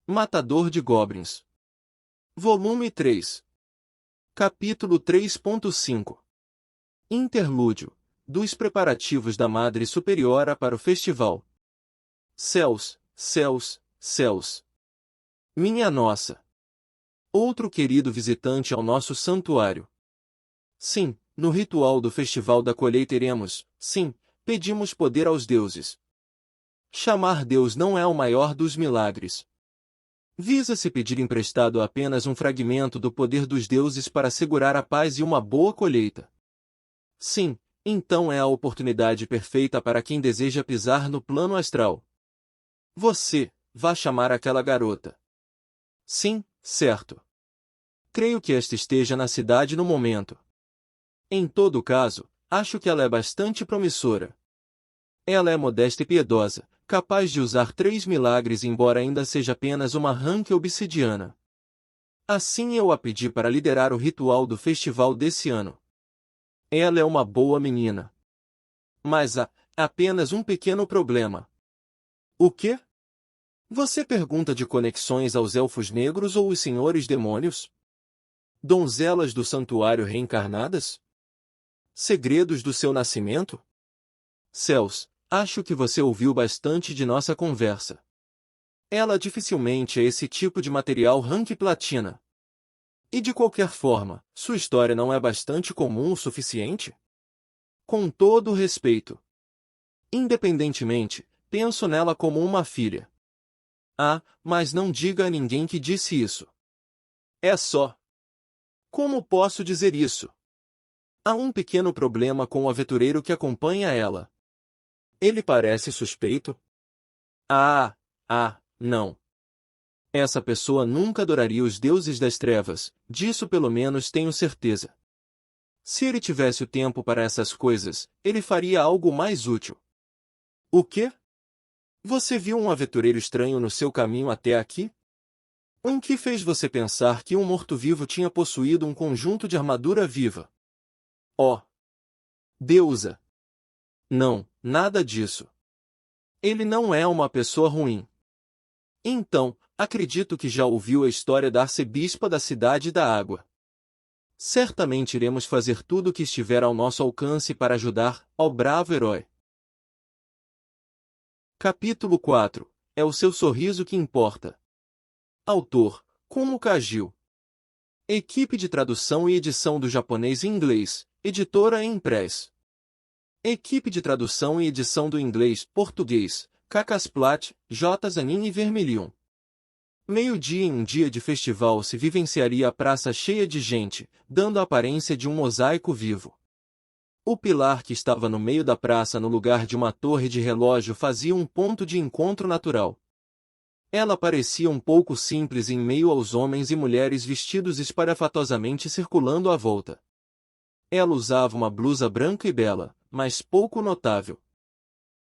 Matador de Goblins. Volume 3. Capítulo 3.5. Interlúdio. Dos preparativos da Madre Superiora para o festival. Céus, céus, céus. Minha nossa. Outro querido visitante ao nosso santuário. Sim, no ritual do festival da colheita iremos, sim, pedimos poder aos deuses. Chamar Deus não é o maior dos milagres. Visa-se pedir emprestado apenas um fragmento do poder dos deuses para assegurar a paz e uma boa colheita. Sim, então é a oportunidade perfeita para quem deseja pisar no plano astral. Você, vá chamar aquela garota. Sim, certo. Creio que esta esteja na cidade no momento. Em todo caso, acho que ela é bastante promissora. Ela é modesta e piedosa, capaz de usar 3 milagres embora ainda seja apenas uma ranque obsidiana. Assim eu a pedi para liderar o ritual do festival desse ano. Ela é uma boa menina. Mas há apenas um pequeno problema. O quê? Você pergunta de conexões aos elfos negros ou os senhores demônios? Donzelas do santuário reencarnadas? Segredos do seu nascimento? Céus, acho que você ouviu bastante de nossa conversa. Ela dificilmente é esse tipo de material rank platina. E de qualquer forma, sua história não é bastante comum o suficiente? Com todo o respeito. Independentemente, penso nela como uma filha. Ah, mas não diga a ninguém que disse isso. É só. Como posso dizer isso? Há um pequeno problema com o aventureiro que acompanha ela. Ele parece suspeito? Não. Essa pessoa nunca adoraria os deuses das trevas, disso pelo menos tenho certeza. Se ele tivesse o tempo para essas coisas, ele faria algo mais útil. O quê? Você viu um aventureiro estranho no seu caminho até aqui? O que fez você pensar que um morto-vivo tinha possuído um conjunto de armadura viva? Oh! Deusa! Não, nada disso. Ele não é uma pessoa ruim. Então, acredito que já ouviu a história da arcebispa da Cidade da Água. Certamente iremos fazer tudo o que estiver ao nosso alcance para ajudar ao bravo herói. Capítulo 4. É o seu sorriso que importa. Autor, Kumo Kagil. Equipe de tradução e edição do japonês e inglês, editora Impress. Equipe de tradução e edição do inglês-português, Cacasplat, J. Zanin e Vermilion. Meio-dia em um dia de festival se vivenciaria a praça cheia de gente, dando a aparência de um mosaico vivo. O pilar que estava no meio da praça no lugar de uma torre de relógio fazia um ponto de encontro natural. Ela parecia um pouco simples em meio aos homens e mulheres vestidos espalhafatosamente circulando à volta. Ela usava uma blusa branca e bela, mas pouco notável.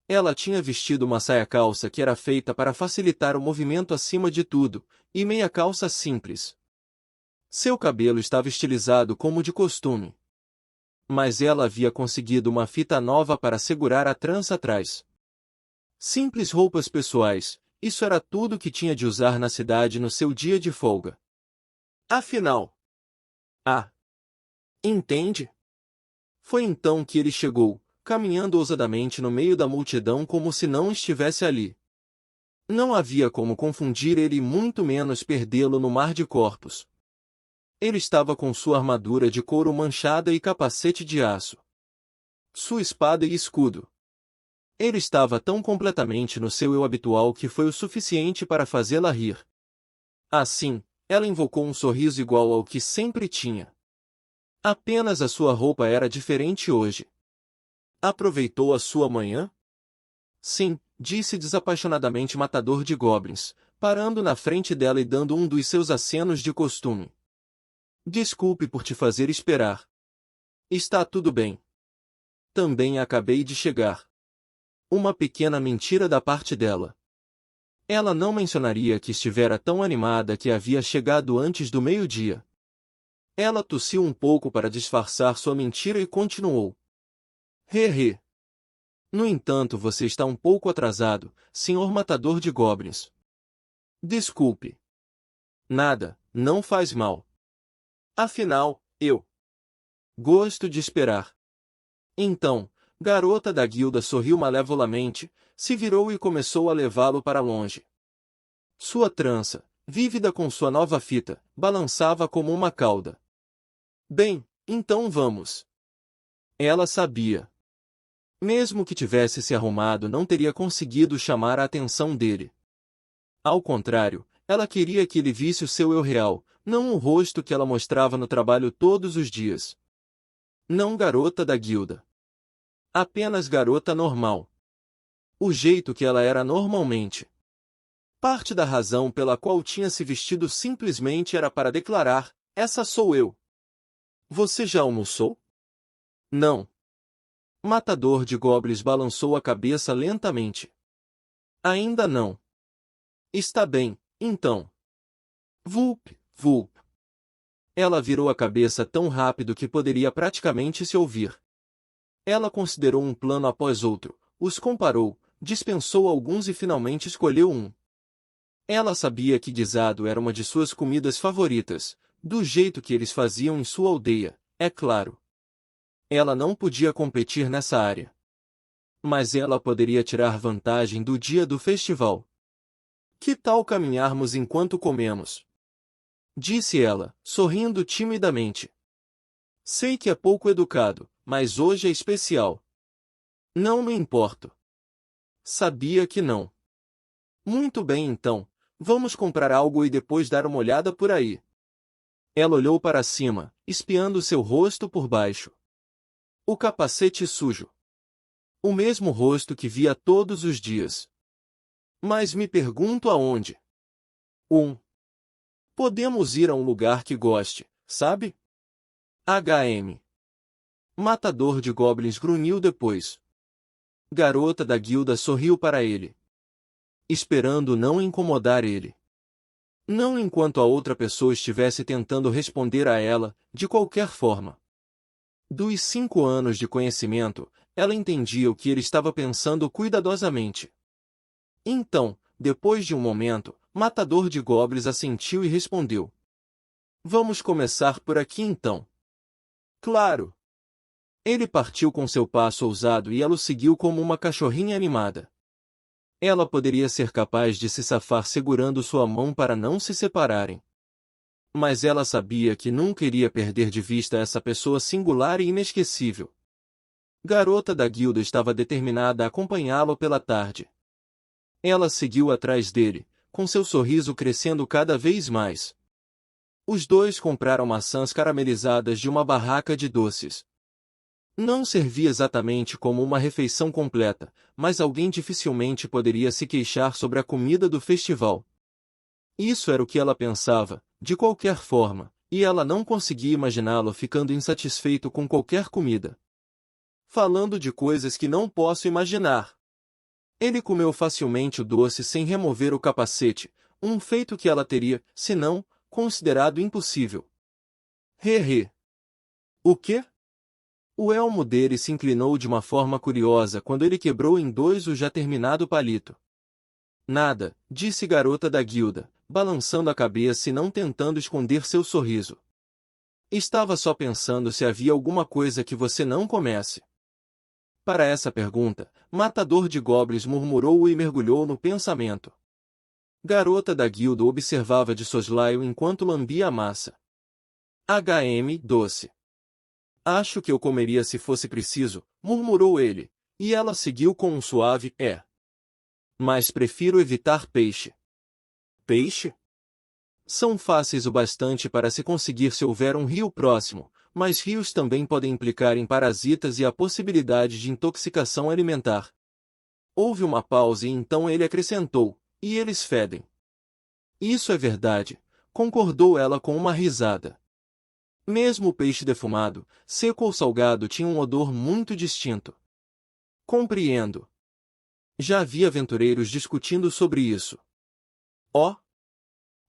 Ela tinha vestido uma saia-calça que era feita para facilitar o movimento acima de tudo, e meia-calça simples. Seu cabelo estava estilizado como de costume. Mas ela havia conseguido uma fita nova para segurar a trança atrás. Simples roupas pessoais, isso era tudo que tinha de usar na cidade no seu dia de folga. Afinal. Entende? Foi então que ele chegou, caminhando ousadamente no meio da multidão como se não estivesse ali. Não havia como confundir ele e muito menos perdê-lo no mar de corpos. Ele estava com sua armadura de couro manchada e capacete de aço. Sua espada e escudo. Ele estava tão completamente no seu eu habitual que foi o suficiente para fazê-la rir. Assim, ela invocou um sorriso igual ao que sempre tinha. Apenas a sua roupa era diferente hoje. Aproveitou a sua manhã? Sim, disse desapaixonadamente Matador de Goblins, parando na frente dela e dando um dos seus acenos de costume. Desculpe por te fazer esperar. Está tudo bem. Também acabei de chegar. Uma pequena mentira da parte dela. Ela não mencionaria que estivera tão animada que havia chegado antes do meio-dia. Ela tossiu um pouco para disfarçar sua mentira e continuou. He. No entanto, você está um pouco atrasado, senhor Matador de Goblins. Desculpe. Nada, não faz mal. Afinal, eu gosto de esperar. Então, garota da guilda sorriu malevolamente, se virou e começou a levá-lo para longe. Sua trança, vívida com sua nova fita, balançava como uma cauda. Bem, então vamos. Ela sabia. Mesmo que tivesse se arrumado, não teria conseguido chamar a atenção dele. Ao contrário, ela queria que ele visse o seu eu real, não o rosto que ela mostrava no trabalho todos os dias. Não garota da guilda. Apenas garota normal. O jeito que ela era normalmente. Parte da razão pela qual tinha se vestido simplesmente era para declarar: essa sou eu. Você já almoçou? Não. Matador de goblins balançou a cabeça lentamente. Ainda não. Está bem, então. Vulp, vulp. Ela virou a cabeça tão rápido que poderia praticamente se ouvir. Ela considerou um plano após outro, os comparou, dispensou alguns e finalmente escolheu um. Ela sabia que guisado era uma de suas comidas favoritas, do jeito que eles faziam em sua aldeia, é claro. Ela não podia competir nessa área. Mas ela poderia tirar vantagem do dia do festival. Que tal caminharmos enquanto comemos? Disse ela, sorrindo timidamente. Sei que é pouco educado, mas hoje é especial. Não me importo. Sabia que não. Muito bem então, vamos comprar algo e depois dar uma olhada por aí. Ela olhou para cima, espiando seu rosto por baixo. O capacete sujo. O mesmo rosto que via todos os dias. Mas me pergunto aonde. Podemos ir a um lugar que goste, sabe? HM. Matador de goblins grunhiu depois. Garota da guilda sorriu para ele. Esperando não incomodar ele. Não enquanto a outra pessoa estivesse tentando responder a ela, de qualquer forma. Dos 5 anos de conhecimento, ela entendia o que ele estava pensando cuidadosamente. Então, depois de um momento, Matador de goblins assentiu e respondeu. Vamos começar por aqui então. Claro. Ele partiu com seu passo ousado e ela o seguiu como uma cachorrinha animada. Ela poderia ser capaz de se safar segurando sua mão para não se separarem. Mas ela sabia que nunca iria perder de vista essa pessoa singular e inesquecível. Garota da guilda estava determinada a acompanhá-lo pela tarde. Ela seguiu atrás dele, com seu sorriso crescendo cada vez mais. Os dois compraram maçãs caramelizadas de uma barraca de doces. Não servia exatamente como uma refeição completa, mas alguém dificilmente poderia se queixar sobre a comida do festival. Isso era o que ela pensava, de qualquer forma, e ela não conseguia imaginá-lo ficando insatisfeito com qualquer comida. Falando de coisas que não posso imaginar. Ele comeu facilmente o doce sem remover o capacete, um feito que ela teria, se não, considerado impossível. He. O quê? O elmo dele se inclinou de uma forma curiosa quando ele quebrou em dois o já terminado palito. Nada, disse garota da guilda, balançando a cabeça e não tentando esconder seu sorriso. Estava só pensando se havia alguma coisa que você não comesse. Para essa pergunta, Matador de goblins murmurou e mergulhou no pensamento. Garota da guilda observava de soslaio enquanto lambia a massa. Doce. Acho que eu comeria se fosse preciso, murmurou ele, e ela seguiu com um suave é. Mas prefiro evitar peixe. Peixe? São fáceis o bastante para se conseguir se houver um rio próximo, mas rios também podem implicar em parasitas e a possibilidade de intoxicação alimentar. Houve uma pausa e então ele acrescentou, e eles fedem. Isso é verdade, concordou ela com uma risada. Mesmo o peixe defumado, seco ou salgado tinha um odor muito distinto. Compreendo. Já vi aventureiros discutindo sobre isso. Oh!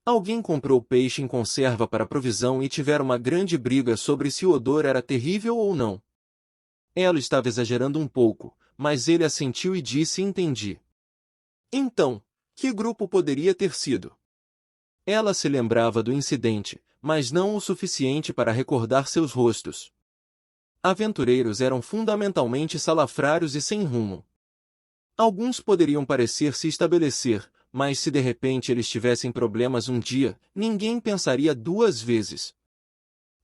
Alguém comprou peixe em conserva para provisão e tiveram uma grande briga sobre se o odor era terrível ou não. Ela estava exagerando um pouco, mas ele assentiu e disse entendi. Então, que grupo poderia ter sido? Ela se lembrava do incidente, mas não o suficiente para recordar seus rostos. Aventureiros eram fundamentalmente salafrários e sem rumo. Alguns poderiam parecer se estabelecer, mas se de repente eles tivessem problemas um dia, ninguém pensaria duas vezes.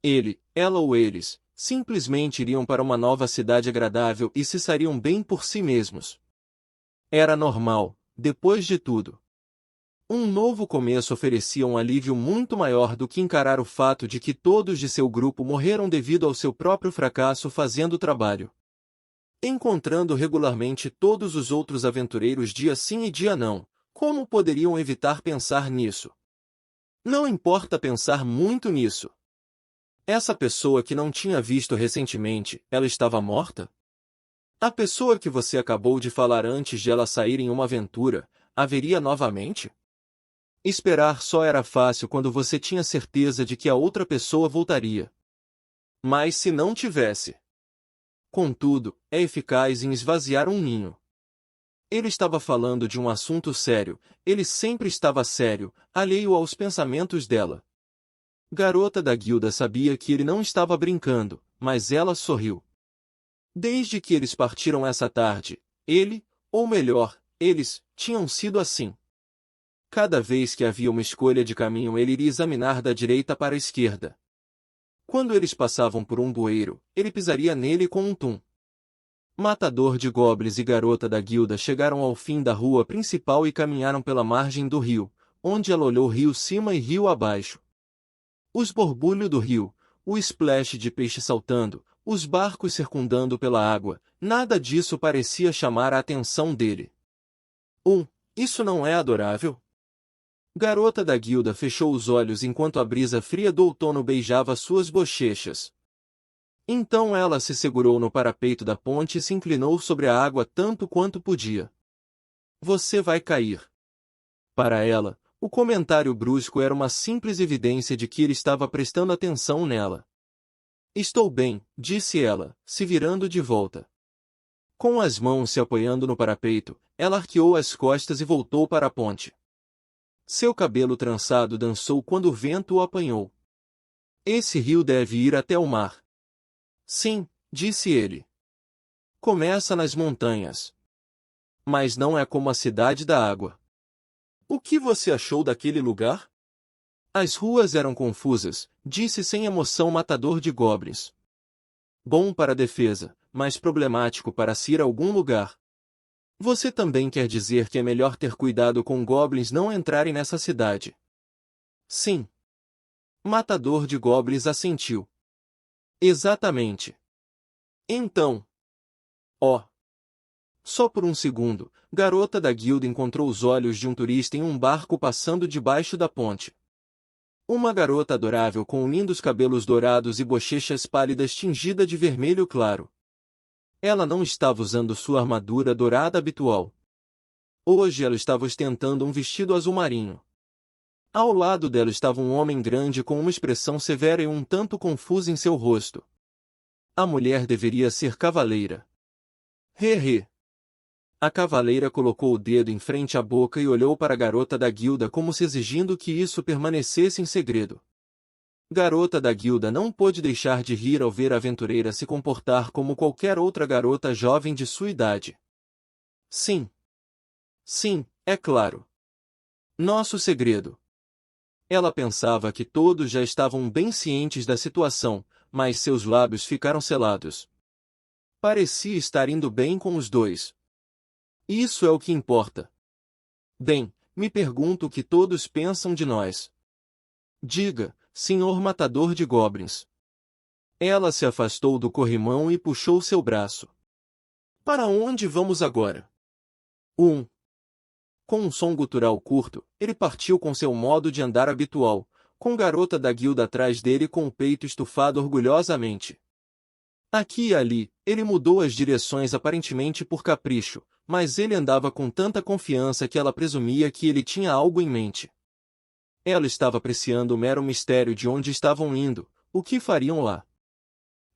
Ele, ela ou eles, simplesmente iriam para uma nova cidade agradável e se sariam bem por si mesmos. Era normal, depois de tudo. Um novo começo oferecia um alívio muito maior do que encarar o fato de que todos de seu grupo morreram devido ao seu próprio fracasso fazendo o trabalho. Encontrando regularmente todos os outros aventureiros dia sim e dia não, como poderiam evitar pensar nisso? Não importa pensar muito nisso. Essa pessoa que não tinha visto recentemente, ela estava morta? A pessoa que você acabou de falar antes de ela sair em uma aventura, haveria novamente? Esperar só era fácil quando você tinha certeza de que a outra pessoa voltaria. Mas se não tivesse. Contudo, é eficaz em esvaziar um ninho. Ele estava falando de um assunto sério, ele sempre estava sério, alheio aos pensamentos dela. Garota da guilda sabia que ele não estava brincando, mas ela sorriu. Desde que eles partiram essa tarde, ele, ou melhor, eles, tinham sido assim. Cada vez que havia uma escolha de caminho ele iria examinar da direita para a esquerda. Quando eles passavam por um bueiro, ele pisaria nele com um tum. Matador de goblins e garota da guilda chegaram ao fim da rua principal e caminharam pela margem do rio, onde ela olhou rio cima e rio abaixo. Os borbulhos do rio, o splash de peixe saltando, os barcos circundando pela água, nada disso parecia chamar a atenção dele. Isso não é adorável? Garota da guilda fechou os olhos enquanto a brisa fria do outono beijava suas bochechas. Então ela se segurou no parapeito da ponte e se inclinou sobre a água tanto quanto podia. Você vai cair. Para ela, o comentário brusco era uma simples evidência de que ele estava prestando atenção nela. Estou bem, disse ela, se virando de volta. Com as mãos se apoiando no parapeito, ela arqueou as costas e voltou para a ponte. Seu cabelo trançado dançou quando o vento o apanhou. Esse rio deve ir até o mar. Sim, disse ele. Começa nas montanhas. Mas não é como a cidade da água. O que você achou daquele lugar? As ruas eram confusas, disse sem emoção Matador de Goblins. Bom para a defesa, mas problemático para se ir a algum lugar. Você também quer dizer que é melhor ter cuidado com goblins não entrarem nessa cidade? Sim. Matador de Goblins assentiu. Exatamente. Então. Só por um segundo, garota da guilda encontrou os olhos de um turista em um barco passando debaixo da ponte. Uma garota adorável com lindos cabelos dourados e bochechas pálidas tingida de vermelho claro. Ela não estava usando sua armadura dourada habitual. Hoje ela estava ostentando um vestido azul marinho. Ao lado dela estava um homem grande com uma expressão severa e um tanto confusa em seu rosto. A mulher deveria ser cavaleira. He. A cavaleira colocou o dedo em frente à boca e olhou para a garota da guilda como se exigindo que isso permanecesse em segredo. Garota da guilda não pôde deixar de rir ao ver a aventureira se comportar como qualquer outra garota jovem de sua idade. Sim. Sim, é claro. Nosso segredo. Ela pensava que todos já estavam bem cientes da situação, mas seus lábios ficaram selados. Parecia estar indo bem com os dois. Isso é o que importa. Bem, me pergunto o que todos pensam de nós. Diga, senhor matador de goblins. Ela se afastou do corrimão e puxou seu braço. Para onde vamos agora? Com um som gutural curto, ele partiu com seu modo de andar habitual, com garota da guilda atrás dele com o peito estufado orgulhosamente. Aqui e ali, ele mudou as direções aparentemente por capricho, mas ele andava com tanta confiança que ela presumia que ele tinha algo em mente. Ela estava apreciando o mero mistério de onde estavam indo, o que fariam lá.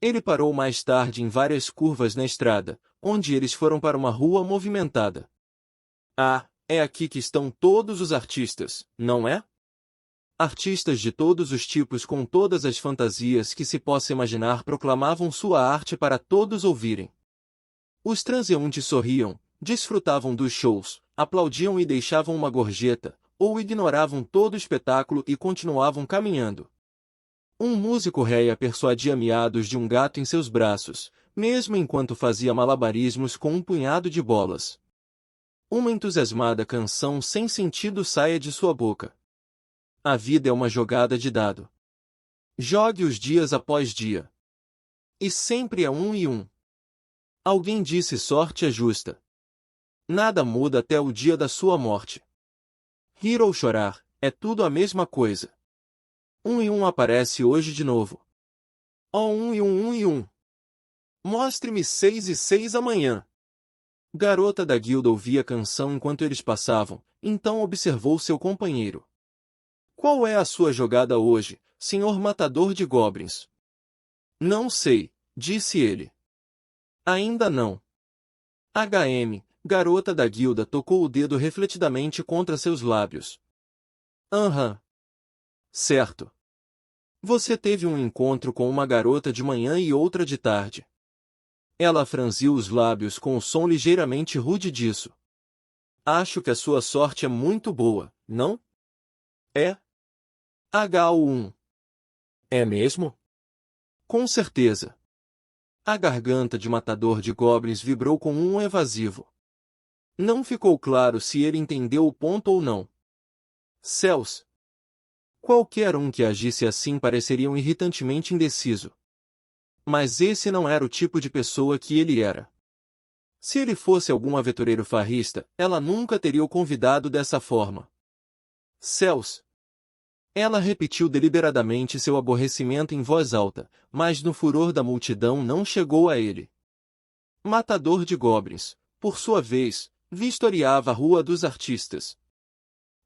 Ele parou mais tarde em várias curvas na estrada, onde eles foram para uma rua movimentada. Ah, é aqui que estão todos os artistas, não é? Artistas de todos os tipos com todas as fantasias que se possa imaginar proclamavam sua arte para todos ouvirem. Os transeuntes sorriam, desfrutavam dos shows, aplaudiam e deixavam uma gorjeta, ou ignoravam todo o espetáculo e continuavam caminhando. Um músico réia persuadia miados de um gato em seus braços, mesmo enquanto fazia malabarismos com um punhado de bolas. Uma entusiasmada canção sem sentido saia de sua boca. A vida é uma jogada de dado. Jogue os dias após dia. E sempre é 1 e 1. Alguém disse sorte é justa. Nada muda até o dia da sua morte. Rir ou chorar, é tudo a mesma coisa. 1 e 1 aparece hoje de novo. Ó 1 e 1, 1 e 1. Mostre-me 6 e 6 amanhã. Garota da guilda ouvia a canção enquanto eles passavam, então observou seu companheiro. Qual é a sua jogada hoje, senhor matador de goblins? Não sei, disse ele. Ainda não. Garota da guilda tocou o dedo refletidamente contra seus lábios. Aham. Certo. Você teve um encontro com uma garota de manhã e outra de tarde. Ela franziu os lábios com o som ligeiramente rude disso. Acho que a sua sorte é muito boa, não? É? HU1. É mesmo? Com certeza. A garganta de matador de goblins vibrou com um evasivo. Não ficou claro se ele entendeu o ponto ou não. Céus! Qualquer um que agisse assim pareceria um irritantemente indeciso. Mas esse não era o tipo de pessoa que ele era. Se ele fosse algum aventureiro farrista, ela nunca teria o convidado dessa forma. Céus! Ela repetiu deliberadamente seu aborrecimento em voz alta, mas no furor da multidão não chegou a ele. Matador de goblins, por sua vez, vistoriava a Rua dos Artistas.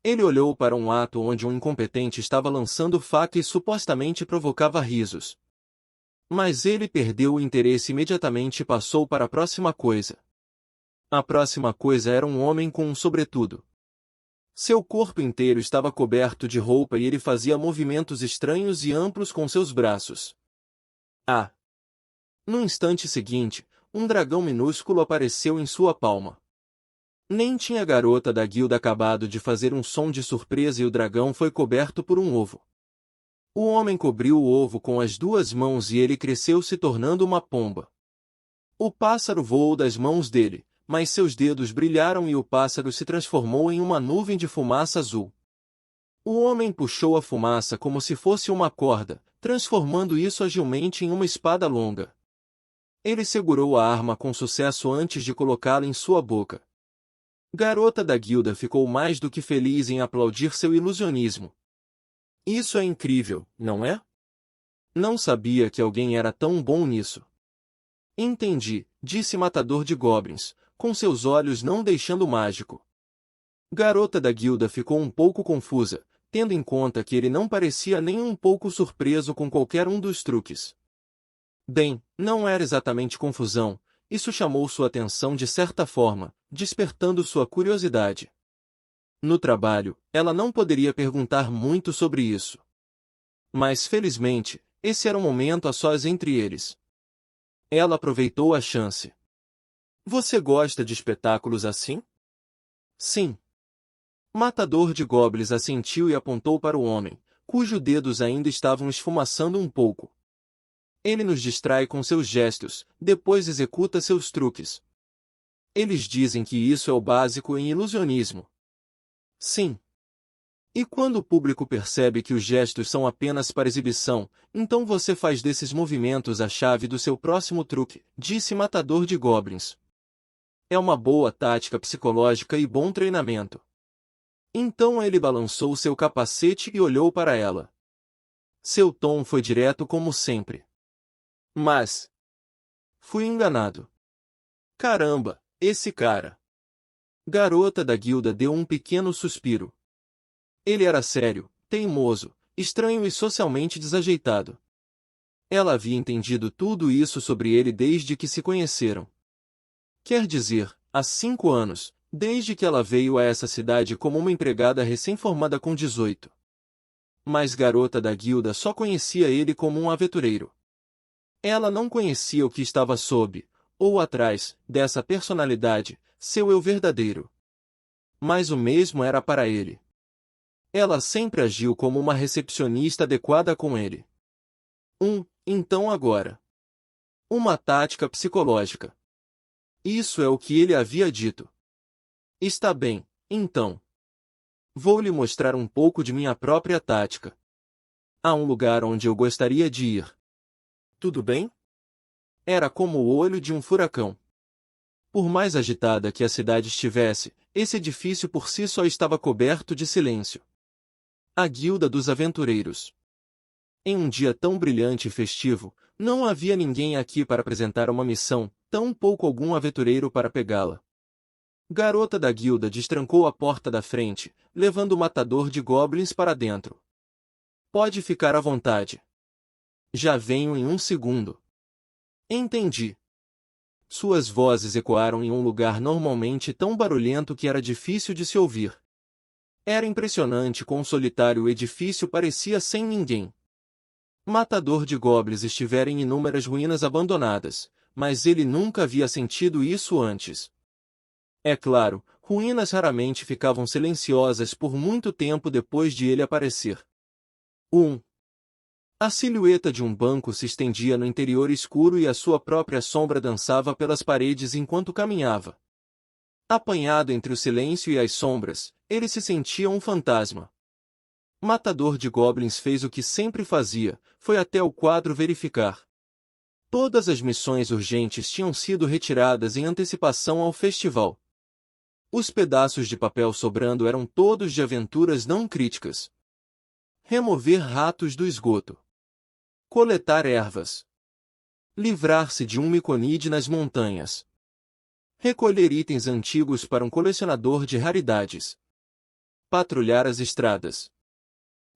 Ele olhou para um ato onde um incompetente estava lançando faca e supostamente provocava risos. Mas ele perdeu o interesse imediatamente e passou para a próxima coisa. A próxima coisa era um homem com um sobretudo. Seu corpo inteiro estava coberto de roupa e ele fazia movimentos estranhos e amplos com seus braços. Ah! No instante seguinte, um dragão minúsculo apareceu em sua palma. Nem tinha a garota da guilda acabado de fazer um som de surpresa e o dragão foi coberto por um ovo. O homem cobriu o ovo com as duas mãos e ele cresceu se tornando uma pomba. O pássaro voou das mãos dele, mas seus dedos brilharam e o pássaro se transformou em uma nuvem de fumaça azul. O homem puxou a fumaça como se fosse uma corda, transformando isso agilmente em uma espada longa. Ele segurou a arma com sucesso antes de colocá-la em sua boca. Garota da guilda ficou mais do que feliz em aplaudir seu ilusionismo. Isso é incrível, não é? Não sabia que alguém era tão bom nisso. Entendi, disse Matador de Goblins, com seus olhos não deixando o mágico. Garota da guilda ficou um pouco confusa, tendo em conta que ele não parecia nem um pouco surpreso com qualquer um dos truques. Bem, não era exatamente confusão, isso chamou sua atenção de certa forma, despertando sua curiosidade. No trabalho, ela não poderia perguntar muito sobre isso. Mas felizmente, esse era um momento a sós entre eles. Ela aproveitou a chance. Você gosta de espetáculos assim? Sim. Matador de goblins assentiu e apontou para o homem, cujos dedos ainda estavam esfumaçando um pouco. Ele nos distrai com seus gestos, depois executa seus truques. Eles dizem que isso é o básico em ilusionismo. Sim. E quando o público percebe que os gestos são apenas para exibição, então você faz desses movimentos a chave do seu próximo truque, disse Matador de Goblins. É uma boa tática psicológica e bom treinamento. Então ele balançou seu capacete e olhou para ela. Seu tom foi direto como sempre. Mas... fui enganado. Caramba, esse cara... Garota da guilda deu um pequeno suspiro. Ele era sério, teimoso, estranho e socialmente desajeitado. Ela havia entendido tudo isso sobre ele desde que se conheceram. Quer dizer, há 5 anos, desde que ela veio a essa cidade como uma empregada recém-formada com 18. Mas garota da guilda só conhecia ele como um aventureiro. Ela não conhecia o que estava sob, ou atrás, dessa personalidade, seu eu verdadeiro. Mas o mesmo era para ele. Ela sempre agiu como uma recepcionista adequada com ele. Então agora. Uma tática psicológica. Isso é o que ele havia dito. Está bem, então. Vou lhe mostrar um pouco de minha própria tática. Há um lugar onde eu gostaria de ir. Tudo bem? Era como o olho de um furacão. Por mais agitada que a cidade estivesse, esse edifício por si só estava coberto de silêncio. A Guilda dos Aventureiros. Em um dia tão brilhante e festivo, não havia ninguém aqui para apresentar uma missão, tampouco algum aventureiro para pegá-la. Garota da guilda destrancou a porta da frente, levando o matador de goblins para dentro. Pode ficar à vontade. Já venho em um segundo. Entendi. Suas vozes ecoaram em um lugar normalmente tão barulhento que era difícil de se ouvir. Era impressionante quão solitário o edifício parecia sem ninguém. Matador de goblins estivera em inúmeras ruínas abandonadas, mas ele nunca havia sentido isso antes. É claro, ruínas raramente ficavam silenciosas por muito tempo depois de ele aparecer. A silhueta de um banco se estendia no interior escuro e a sua própria sombra dançava pelas paredes enquanto caminhava. Apanhado entre o silêncio e as sombras, ele se sentia um fantasma. Matador de goblins fez o que sempre fazia, foi até o quadro verificar. Todas as missões urgentes tinham sido retiradas em antecipação ao festival. Os pedaços de papel sobrando eram todos de aventuras não críticas. Remover ratos do esgoto. Coletar ervas. Livrar-se de um miconide nas montanhas. Recolher itens antigos para um colecionador de raridades. Patrulhar as estradas.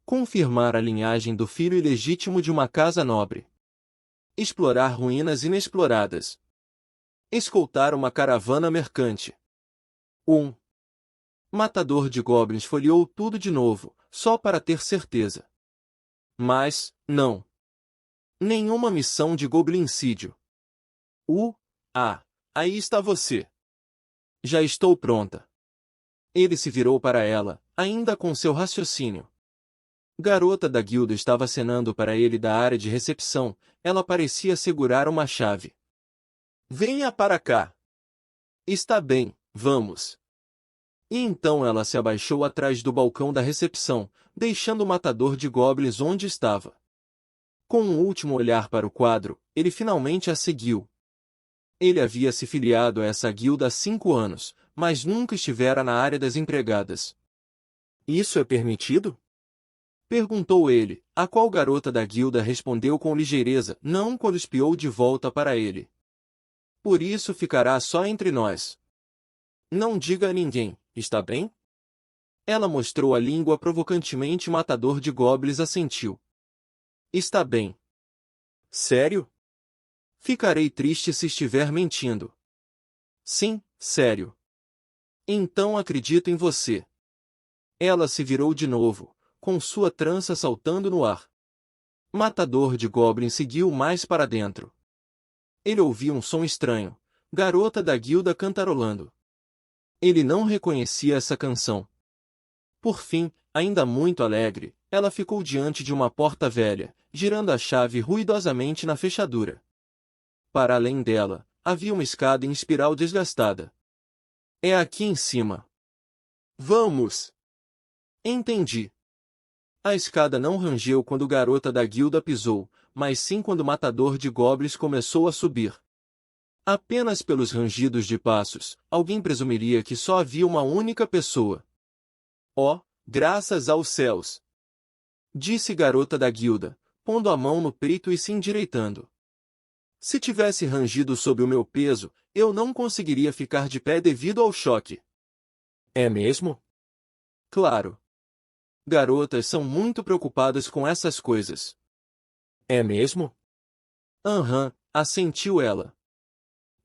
Confirmar a linhagem do filho ilegítimo de uma casa nobre. Explorar ruínas inexploradas. Escoltar uma caravana mercante. Matador de goblins folheou tudo de novo, só para ter certeza. Mas, não. Nenhuma missão de goblincídio. Aí está você. Já estou pronta. Ele se virou para ela, ainda com seu raciocínio. Garota da guilda estava acenando para ele da área de recepção, ela parecia segurar uma chave. Venha para cá. Está bem, vamos. E então ela se abaixou atrás do balcão da recepção, deixando o matador de goblins onde estava. Com um último olhar para o quadro, ele finalmente a seguiu. Ele havia se filiado a essa guilda há 5 anos, mas nunca estivera na área das empregadas. Isso é permitido? Perguntou ele, a qual garota da guilda respondeu com ligeireza, não quando espiou de volta para ele. Por isso ficará só entre nós. Não diga a ninguém, está bem? Ela mostrou a língua provocantemente. O matador de goblins assentiu. Está bem. Sério? Ficarei triste se estiver mentindo. Sim, sério. Então acredito em você. Ela se virou de novo, com sua trança saltando no ar. Matador de goblins seguiu mais para dentro. Ele ouviu um som estranho, garota da guilda cantarolando. Ele não reconhecia essa canção. Por fim, ainda muito alegre, ela ficou diante de uma porta velha, girando a chave ruidosamente na fechadura. Para além dela, havia uma escada em espiral desgastada. É aqui em cima. Vamos! Entendi. A escada não rangeu quando garota da guilda pisou, mas sim quando o matador de goblins começou a subir. Apenas pelos rangidos de passos, alguém presumiria que só havia uma única pessoa. Oh, graças aos céus! Disse garota da guilda, pondo a mão no peito e se endireitando. Se tivesse rangido sob o meu peso, eu não conseguiria ficar de pé devido ao choque. É mesmo? Claro. Garotas são muito preocupadas com essas coisas. É mesmo? Aham, assentiu ela.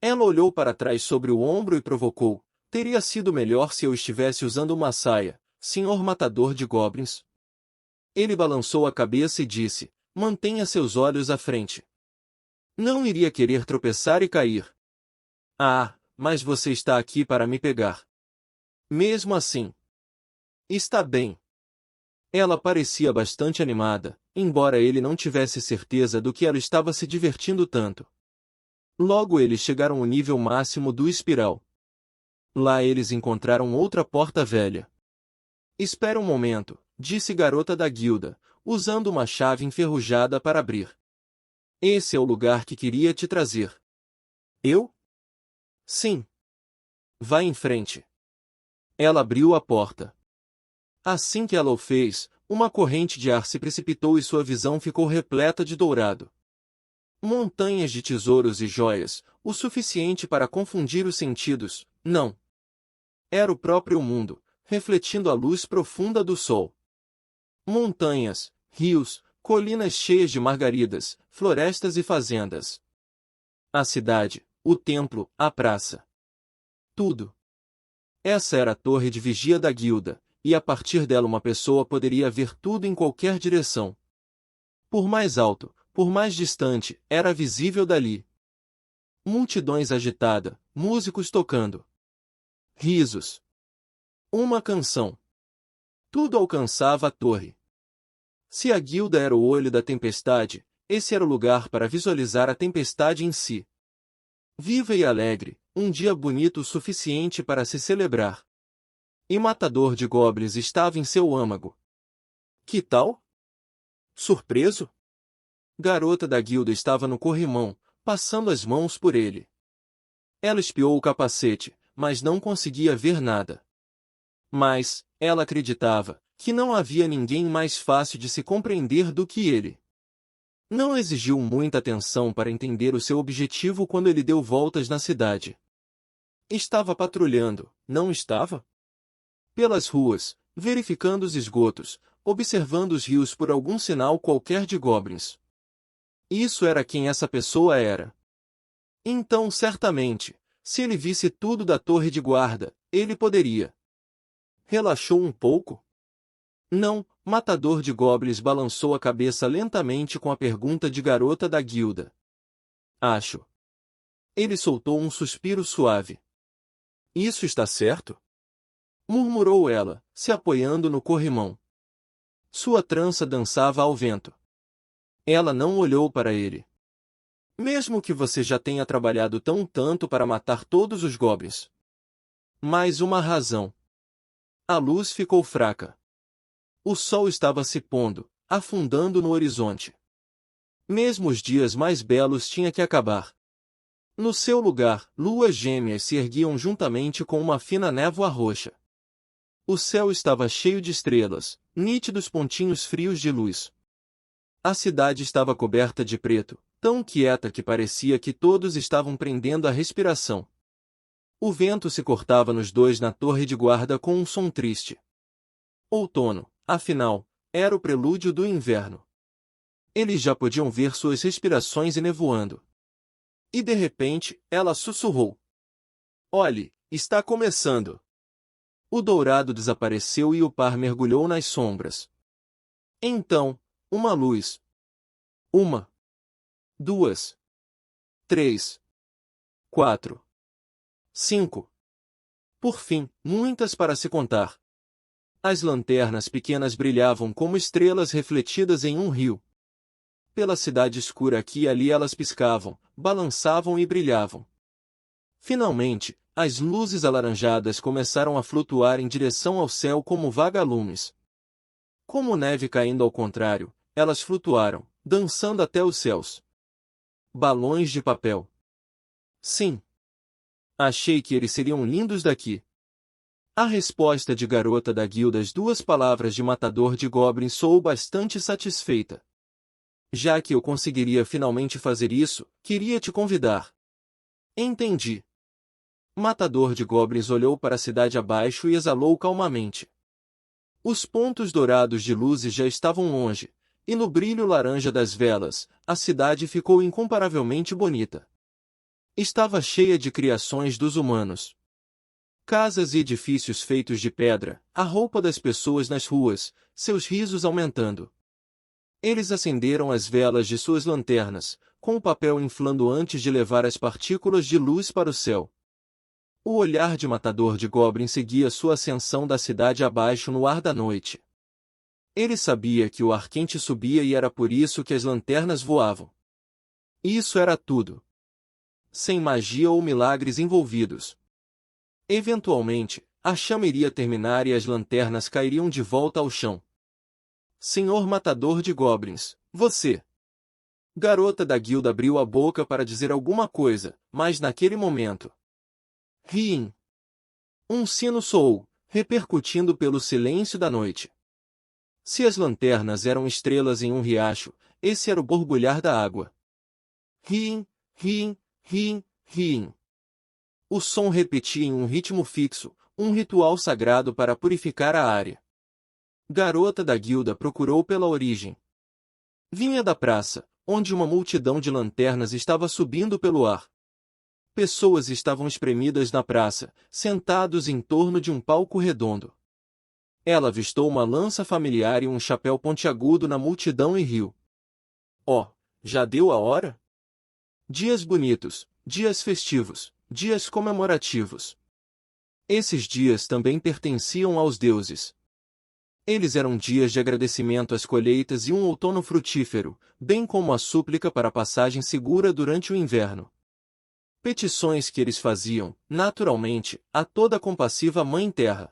Ela olhou para trás sobre o ombro e provocou. Teria sido melhor se eu estivesse usando uma saia, senhor matador de goblins. Ele balançou a cabeça e disse: mantenha seus olhos à frente. Não iria querer tropeçar e cair. Ah, mas você está aqui para me pegar. Mesmo assim. Está bem. Ela parecia bastante animada, embora ele não tivesse certeza do que ela estava se divertindo tanto. Logo eles chegaram ao nível máximo do espiral. Lá eles encontraram outra porta velha. Espera um momento, disse garota da guilda, usando uma chave enferrujada para abrir. Esse é o lugar que queria te trazer. Eu? Sim. Vá em frente. Ela abriu a porta. Assim que ela o fez, uma corrente de ar se precipitou e sua visão ficou repleta de dourado. Montanhas de tesouros e joias, o suficiente para confundir os sentidos, não. Era o próprio mundo, refletindo a luz profunda do sol. Montanhas, rios, colinas cheias de margaridas, florestas e fazendas. A cidade, o templo, a praça. Tudo. Essa era a torre de vigia da guilda, e a partir dela uma pessoa poderia ver tudo em qualquer direção. Por mais alto, por mais distante, era visível dali. Multidões agitada, músicos tocando. Risos. Uma canção. Tudo alcançava a torre. Se a guilda era o olho da tempestade, esse era o lugar para visualizar a tempestade em si. Viva e alegre, um dia bonito o suficiente para se celebrar. E Matador de Goblins estava em seu âmago. Que tal? Surpreso? Garota da guilda estava no corrimão, passando as mãos por ele. Ela espiou o capacete, mas não conseguia ver nada. Mas, ela acreditava, que não havia ninguém mais fácil de se compreender do que ele. Não exigiu muita atenção para entender o seu objetivo quando ele deu voltas na cidade. Estava patrulhando, não estava? Pelas ruas, verificando os esgotos, observando os rios por algum sinal qualquer de goblins. Isso era quem essa pessoa era. Então, certamente, se ele visse tudo da torre de guarda, ele poderia. Relaxou um pouco? Não, Matador de Goblins balançou a cabeça lentamente com a pergunta de garota da guilda. Acho. Ele soltou um suspiro suave. Isso está certo? Murmurou ela, se apoiando no corrimão. Sua trança dançava ao vento. Ela não olhou para ele. Mesmo que você já tenha trabalhado tanto para matar todos os goblins. Mais uma razão. A luz ficou fraca. O sol estava se pondo, afundando no horizonte. Mesmo os dias mais belos tinha que acabar. No seu lugar, luas gêmeas se erguiam juntamente com uma fina névoa roxa. O céu estava cheio de estrelas, nítidos pontinhos frios de luz. A cidade estava coberta de preto, tão quieta que parecia que todos estavam prendendo a respiração. O vento se cortava nos dois na torre de guarda com um som triste. Outono, afinal, era o prelúdio do inverno. Eles já podiam ver suas respirações enevoando. E de repente, ela sussurrou. Olhe, está começando. O dourado desapareceu e o par mergulhou nas sombras. Então, uma luz. Uma. Duas. Três. Quatro. Cinco. Por fim, muitas para se contar. As lanternas pequenas brilhavam como estrelas refletidas em um rio. Pela cidade escura aqui e ali elas piscavam, balançavam e brilhavam. Finalmente, as luzes alaranjadas começaram a flutuar em direção ao céu como vagalumes. Como neve caindo ao contrário, elas flutuaram, dançando até os céus. Balões de papel. Sim. Achei que eles seriam lindos daqui. A resposta de garota da guilda às duas palavras de matador de goblins soou bastante satisfeita. Já que eu conseguiria finalmente fazer isso, queria te convidar. Entendi. Matador de Goblins olhou para a cidade abaixo e exalou calmamente. Os pontos dourados de luzes já estavam longe, e no brilho laranja das velas, a cidade ficou incomparavelmente bonita. Estava cheia de criações dos humanos. Casas e edifícios feitos de pedra, a roupa das pessoas nas ruas, seus risos aumentando. Eles acenderam as velas de suas lanternas, com o papel inflando antes de levar as partículas de luz para o céu. O olhar de matador de goblins seguia sua ascensão da cidade abaixo no ar da noite. Ele sabia que o ar quente subia e era por isso que as lanternas voavam. Isso era tudo. Sem magia ou milagres envolvidos. Eventualmente, a chama iria terminar e as lanternas cairiam de volta ao chão. Senhor matador de goblins, você! Garota da guilda abriu a boca para dizer alguma coisa, mas naquele momento... Riem! Um sino soou, repercutindo pelo silêncio da noite. Se as lanternas eram estrelas em um riacho, esse era o borbulhar da água. Riem, riem, riem, riem. O som repetia em um ritmo fixo, um ritual sagrado para purificar a área. Garota da guilda procurou pela origem. Vinha da praça, onde uma multidão de lanternas estava subindo pelo ar. Pessoas estavam espremidas na praça, sentados em torno de um palco redondo. Ela avistou uma lança familiar e um chapéu pontiagudo na multidão e riu. Oh, já deu a hora? Dias bonitos, dias festivos, dias comemorativos. Esses dias também pertenciam aos deuses. Eles eram dias de agradecimento às colheitas e um outono frutífero, bem como a súplica para a passagem segura durante o inverno. Petições que eles faziam, naturalmente, a toda a compassiva Mãe Terra.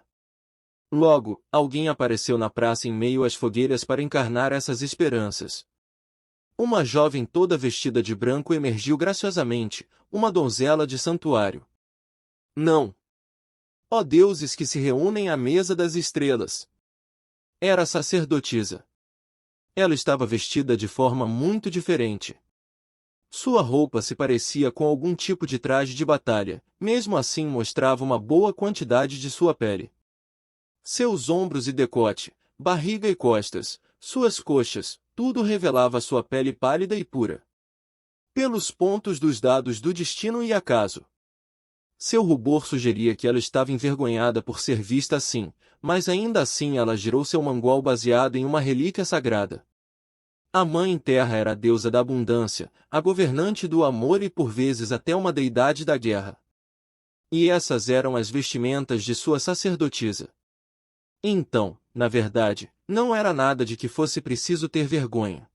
Logo, alguém apareceu na praça em meio às fogueiras para encarnar essas esperanças. Uma jovem toda vestida de branco emergiu graciosamente, uma donzela de santuário. Não! Ó deuses que se reúnem à mesa das estrelas! Era a sacerdotisa. Ela estava vestida de forma muito diferente. Sua roupa se parecia com algum tipo de traje de batalha, mesmo assim mostrava uma boa quantidade de sua pele. Seus ombros e decote, barriga e costas, suas coxas, tudo revelava sua pele pálida e pura. Pelos pontos dos dados do destino e acaso. Seu rubor sugeria que ela estava envergonhada por ser vista assim, mas ainda assim ela girou seu mangual baseado em uma relíquia sagrada. A Mãe Terra era a deusa da abundância, a governante do amor e por vezes até uma deidade da guerra. E essas eram as vestimentas de sua sacerdotisa. Então, na verdade, não era nada de que fosse preciso ter vergonha.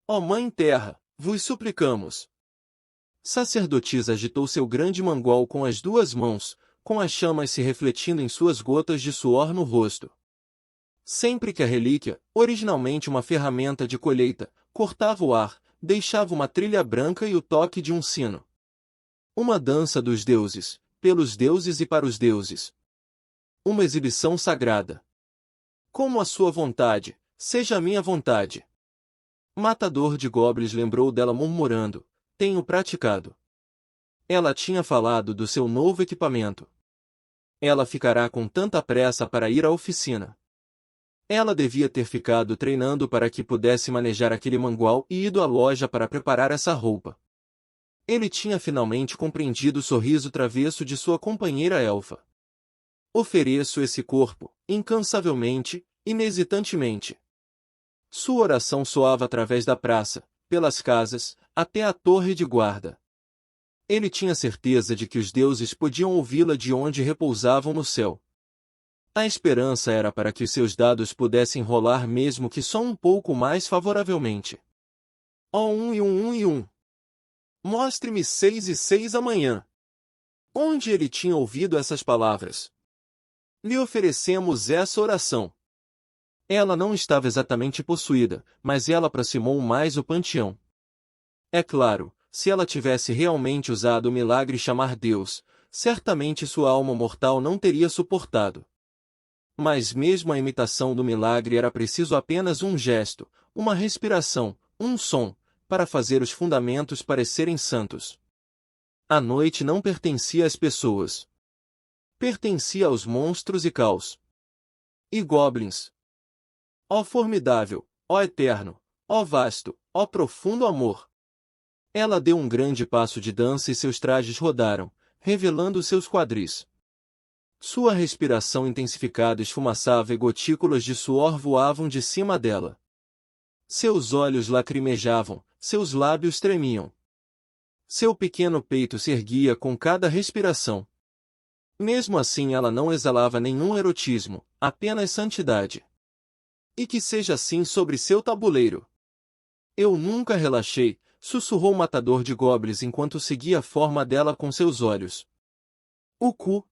Ó Mãe Terra, vos suplicamos. Sacerdotisa agitou seu grande mangual com as duas mãos, com as chamas se refletindo em suas gotas de suor no rosto. Sempre que a relíquia, originalmente uma ferramenta de colheita, cortava o ar, deixava uma trilha branca e o toque de um sino. Uma dança dos deuses, pelos deuses e para os deuses. Uma exibição sagrada. Como a sua vontade, seja a minha vontade. Matador de goblins lembrou dela murmurando, tenho praticado. Ela tinha falado do seu novo equipamento. Ela ficará com tanta pressa para ir à oficina. Ela devia ter ficado treinando para que pudesse manejar aquele mangual e ido à loja para preparar essa roupa. Ele tinha finalmente compreendido o sorriso travesso de sua companheira elfa. Ofereço esse corpo, incansavelmente, inesitantemente. Sua oração soava através da praça, pelas casas, até a torre de guarda. Ele tinha certeza de que os deuses podiam ouvi-la de onde repousavam no céu. A esperança era para que os seus dados pudessem rolar mesmo que só um pouco mais favoravelmente. Ó 1 e 1 e 1. Mostre-me 6 e 6 amanhã. Onde ele tinha ouvido essas palavras? Lhe oferecemos essa oração. Ela não estava exatamente possuída, mas ela aproximou mais o panteão. É claro, se ela tivesse realmente usado o milagre chamar Deus, certamente sua alma mortal não teria suportado. Mas mesmo a imitação do milagre era preciso apenas um gesto, uma respiração, um som, para fazer os fundamentos parecerem santos. A noite não pertencia às pessoas. Pertencia aos monstros e caos. E goblins. Ó formidável, ó eterno, ó vasto, ó profundo amor! Ela deu um grande passo de dança e seus trajes rodaram, revelando seus quadris. Sua respiração intensificada esfumaçava e gotículas de suor voavam de cima dela. Seus olhos lacrimejavam, seus lábios tremiam. Seu pequeno peito se erguia com cada respiração. Mesmo assim ela não exalava nenhum erotismo, apenas santidade. E que seja assim sobre seu tabuleiro. Eu nunca relaxei, sussurrou o matador de goblins enquanto seguia a forma dela com seus olhos. O cu.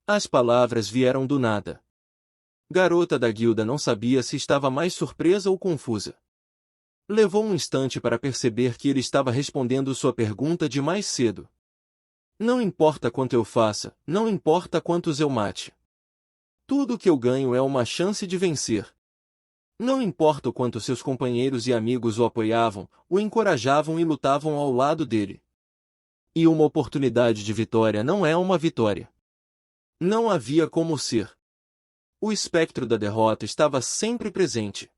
As palavras vieram do nada. Garota da guilda não sabia se estava mais surpresa ou confusa. Levou um instante para perceber que ele estava respondendo sua pergunta de mais cedo. Não importa quanto eu faça, não importa quantos eu mate. Tudo o que eu ganho é uma chance de vencer. Não importa o quanto seus companheiros e amigos o apoiavam, o encorajavam e lutavam ao lado dele. E uma oportunidade de vitória não é uma vitória. Não havia como ser. O espectro da derrota estava sempre presente.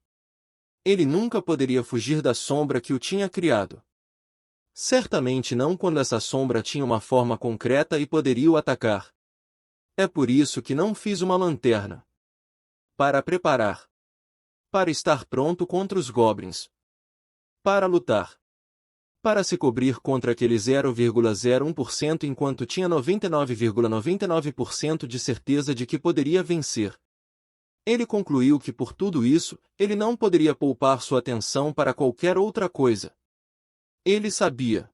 Ele nunca poderia fugir da sombra que o tinha criado. Certamente não quando essa sombra tinha uma forma concreta e poderia o atacar. É por isso que não fiz uma lanterna. Para preparar. Para estar pronto contra os goblins. Para lutar. Para se cobrir contra aquele 0,01% enquanto tinha 99,99% de certeza de que poderia vencer. Ele concluiu que por tudo isso, ele não poderia poupar sua atenção para qualquer outra coisa. Ele sabia.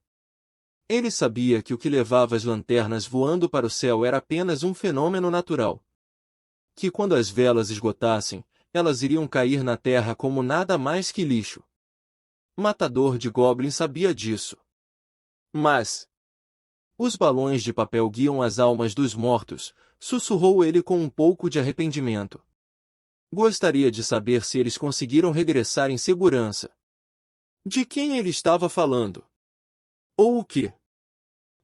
Ele sabia que o que levava as lanternas voando para o céu era apenas um fenômeno natural. Que quando as velas esgotassem, elas iriam cair na terra como nada mais que lixo. Matador de goblins sabia disso. Mas os balões de papel guiam as almas dos mortos, sussurrou ele com um pouco de arrependimento. Gostaria de saber se eles conseguiram regressar em segurança. De quem ele estava falando? Ou o que?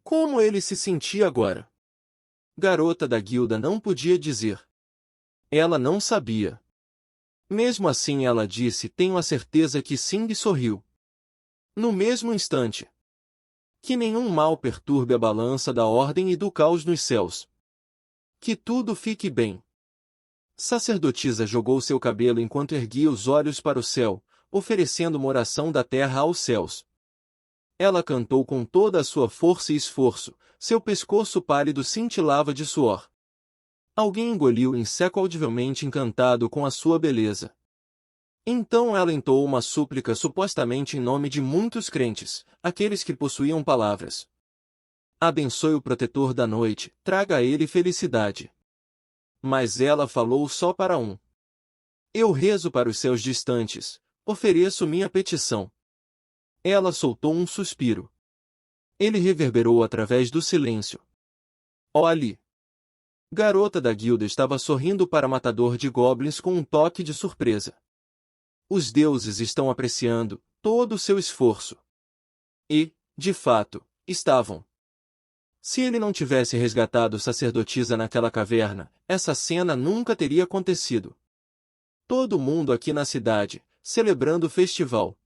Como ele se sentia agora? Garota da guilda não podia dizer. Ela não sabia. Mesmo assim ela disse: tenho a certeza que sim, e sorriu. No mesmo instante. Que nenhum mal perturbe a balança da ordem e do caos nos céus. Que tudo fique bem. Sacerdotisa jogou seu cabelo enquanto erguia os olhos para o céu, oferecendo uma oração da terra aos céus. Ela cantou com toda a sua força e esforço, seu pescoço pálido cintilava de suor. Alguém engoliu em seco audivelmente encantado com a sua beleza. Então ela entoou uma súplica supostamente em nome de muitos crentes, aqueles que possuíam palavras. Abençoe o protetor da noite, traga a ele felicidade. Mas ela falou só para um. Eu rezo para os céus distantes, ofereço minha petição. Ela soltou um suspiro. Ele reverberou através do silêncio. Olhe! Garota da guilda estava sorrindo para Matador de Goblins com um toque de surpresa. Os deuses estão apreciando todo o seu esforço. E, de fato, estavam. Se ele não tivesse resgatado sacerdotisa naquela caverna, essa cena nunca teria acontecido. Todo mundo aqui na cidade, celebrando o festival.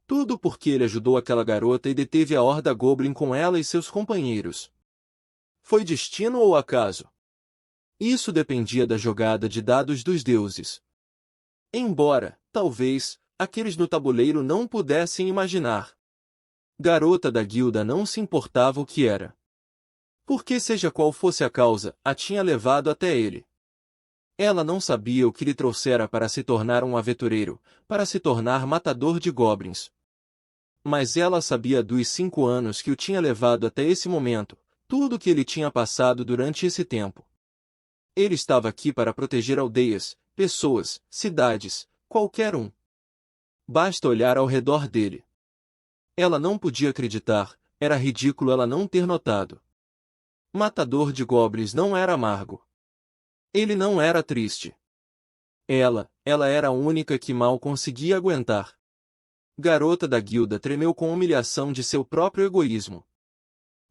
Tudo porque ele ajudou aquela garota e deteve a horda Goblin com ela e seus companheiros. Foi destino ou acaso? Isso dependia da jogada de dados dos deuses. Embora, talvez, aqueles no tabuleiro não pudessem imaginar. Garota da guilda não se importava o que era. Porque seja qual fosse a causa, a tinha levado até ele. Ela não sabia o que lhe trouxera para se tornar um aventureiro, para se tornar matador de goblins. Mas ela sabia dos 5 anos que o tinha levado até esse momento, tudo o que ele tinha passado durante esse tempo. Ele estava aqui para proteger aldeias, pessoas, cidades, qualquer um. Basta olhar ao redor dele. Ela não podia acreditar, era ridículo ela não ter notado. Matador de goblins não era amargo. Ele não era triste. Ela era a única que mal conseguia aguentar. Garota da guilda tremeu com a humilhação de seu próprio egoísmo.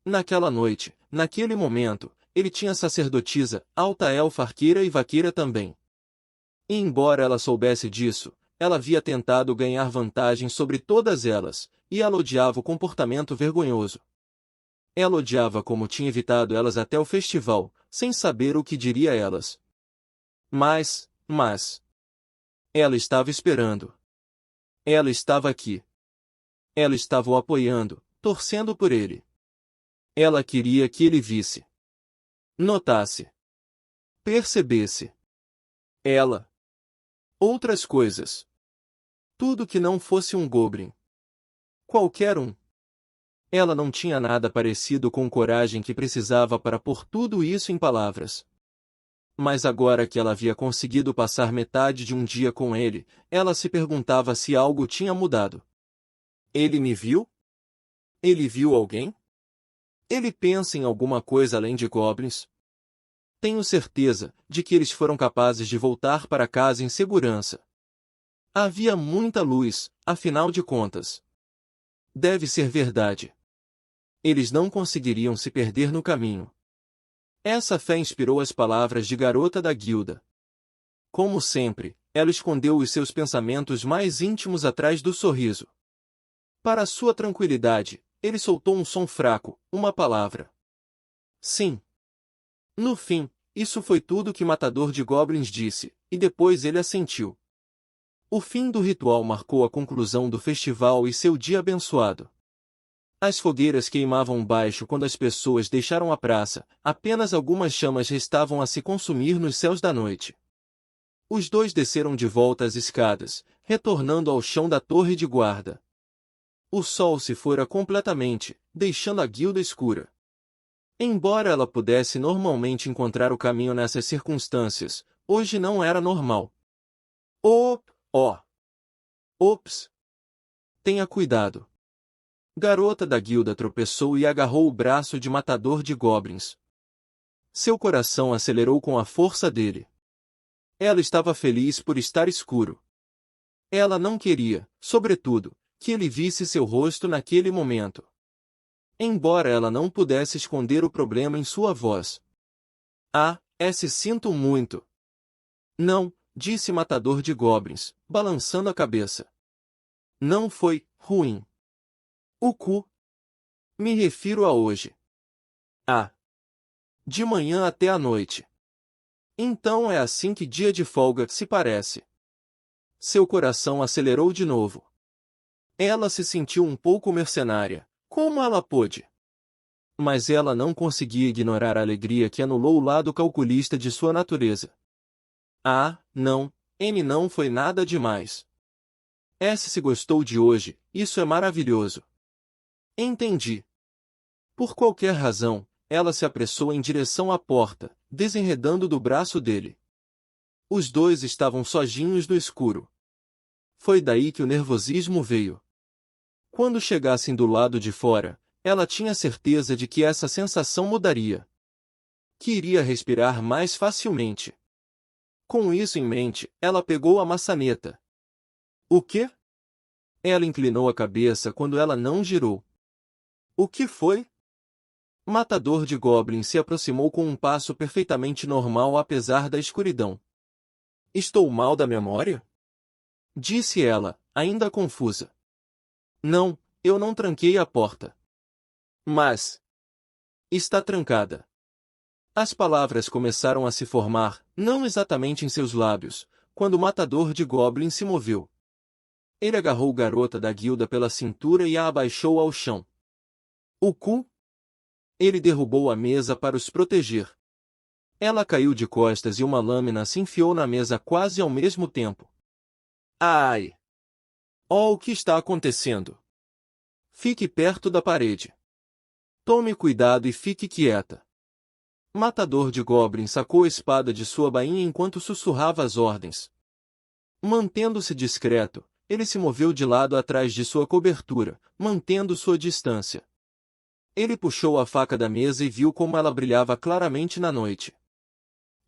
Naquela noite, naquele momento, ele tinha sacerdotisa, alta elfa arqueira e vaqueira também. E embora ela soubesse disso, ela havia tentado ganhar vantagem sobre todas elas, e ela odiava o comportamento vergonhoso. Ela odiava como tinha evitado elas até o festival, sem saber o que diria a elas. Mas... Ela estava esperando. Ela estava aqui. Ela estava o apoiando, torcendo por ele. Ela queria que ele visse. Notasse. Percebesse. Ela. Outras coisas. Tudo que não fosse um goblin. Qualquer um. Ela não tinha nada parecido com coragem que precisava para pôr tudo isso em palavras. Mas agora que ela havia conseguido passar metade de um dia com ele, ela se perguntava se algo tinha mudado. Ele me viu? Ele viu alguém? Ele pensa em alguma coisa além de goblins? Tenho certeza de que eles foram capazes de voltar para casa em segurança. Havia muita luz, afinal de contas. Deve ser verdade. Eles não conseguiriam se perder no caminho. Essa fé inspirou as palavras de Garota da Guilda. Como sempre, ela escondeu os seus pensamentos mais íntimos atrás do sorriso. Para sua tranquilidade, ele soltou um som fraco, uma palavra. Sim. No fim, isso foi tudo que Matador de Goblins disse, e depois ele assentiu. O fim do ritual marcou a conclusão do festival e seu dia abençoado. As fogueiras queimavam baixo quando as pessoas deixaram a praça, apenas algumas chamas restavam a se consumir nos céus da noite. Os dois desceram de volta as escadas, retornando ao chão da torre de guarda. O sol se fora completamente, deixando a guilda escura. Embora ela pudesse normalmente encontrar o caminho nessas circunstâncias, hoje não era normal. Ops! Tenha cuidado. Garota da Guilda tropeçou e agarrou o braço de Matador de Goblins. Seu coração acelerou com a força dele. Ela estava feliz por estar escuro. Ela não queria, sobretudo, que ele visse seu rosto naquele momento. Embora ela não pudesse esconder o problema em sua voz. Sinto muito. Não, disse Matador de Goblins, balançando a cabeça. Não foi ruim. O cu. Me refiro a hoje. De manhã até a noite. Então é assim que dia de folga se parece. Seu coração acelerou de novo. Ela se sentiu um pouco mercenária. Como ela pôde? Mas ela não conseguia ignorar a alegria que anulou o lado calculista de sua natureza. Não, N não foi nada demais. S se gostou de hoje, isso é maravilhoso. Entendi. Por qualquer razão, ela se apressou em direção à porta, desenredando do braço dele. Os dois estavam sozinhos no escuro. Foi daí que o nervosismo veio. Quando chegassem do lado de fora, ela tinha certeza de que essa sensação mudaria. Que iria respirar mais facilmente. Com isso em mente, ela pegou a maçaneta. O quê? Ela inclinou a cabeça quando ela não girou. O que foi? Matador de Goblins se aproximou com um passo perfeitamente normal apesar da escuridão. Estou mal da memória? Disse ela, ainda confusa. Não, eu não tranquei a porta. Mas... está trancada. As palavras começaram a se formar, não exatamente em seus lábios, quando o Matador de Goblins se moveu. Ele agarrou Garota da Guilda pela cintura e a abaixou ao chão. O cu? Ele derrubou a mesa para os proteger. Ela caiu de costas e uma lâmina se enfiou na mesa quase ao mesmo tempo. Ai! Oh, o que está acontecendo? Fique perto da parede. Tome cuidado e fique quieta. Matador de Goblins sacou a espada de sua bainha enquanto sussurrava as ordens. Mantendo-se discreto, ele se moveu de lado atrás de sua cobertura, mantendo sua distância. Ele puxou a faca da mesa e viu como ela brilhava claramente na noite.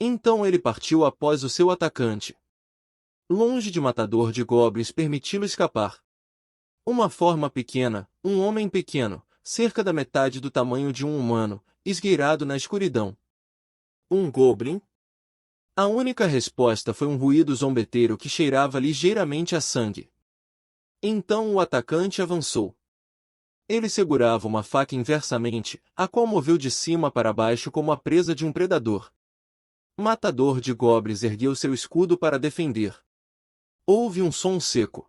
Então ele partiu após o seu atacante. Longe de Matador de Goblins permiti-lo escapar. Uma forma pequena, um homem pequeno, cerca da metade do tamanho de um humano, esgueirado na escuridão. Um goblin? A única resposta foi um ruído zombeteiro que cheirava ligeiramente a sangue. Então o atacante avançou. Ele segurava uma faca inversamente, a qual moveu de cima para baixo como a presa de um predador. Matador de Goblins ergueu seu escudo para defender. Houve um som seco.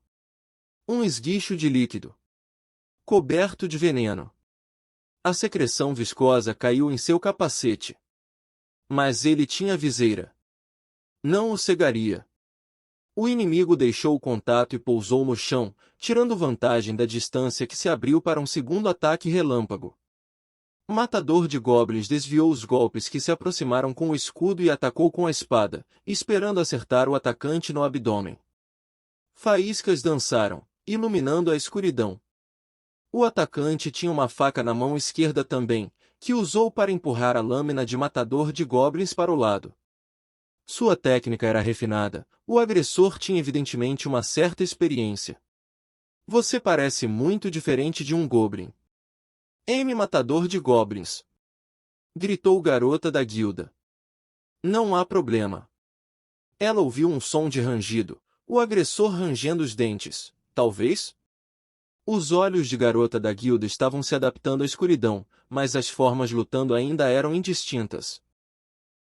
Um esguicho de líquido, coberto de veneno. A secreção viscosa caiu em seu capacete. Mas ele tinha viseira. Não o cegaria. O inimigo deixou o contato e pousou no chão, tirando vantagem da distância que se abriu para um segundo ataque relâmpago. O matador de goblins desviou os golpes que se aproximaram com o escudo e atacou com a espada, esperando acertar o atacante no abdômen. Faíscas dançaram, iluminando a escuridão. O atacante tinha uma faca na mão esquerda também, que usou para empurrar a lâmina de matador de goblins para o lado. Sua técnica era refinada, o agressor tinha evidentemente uma certa experiência. Você parece muito diferente de um goblin. Matador de goblins! Gritou garota da guilda. Não há problema. Ela ouviu um som de rangido, o agressor rangendo os dentes, talvez? Os olhos de garota da guilda estavam se adaptando à escuridão, mas as formas lutando ainda eram indistintas.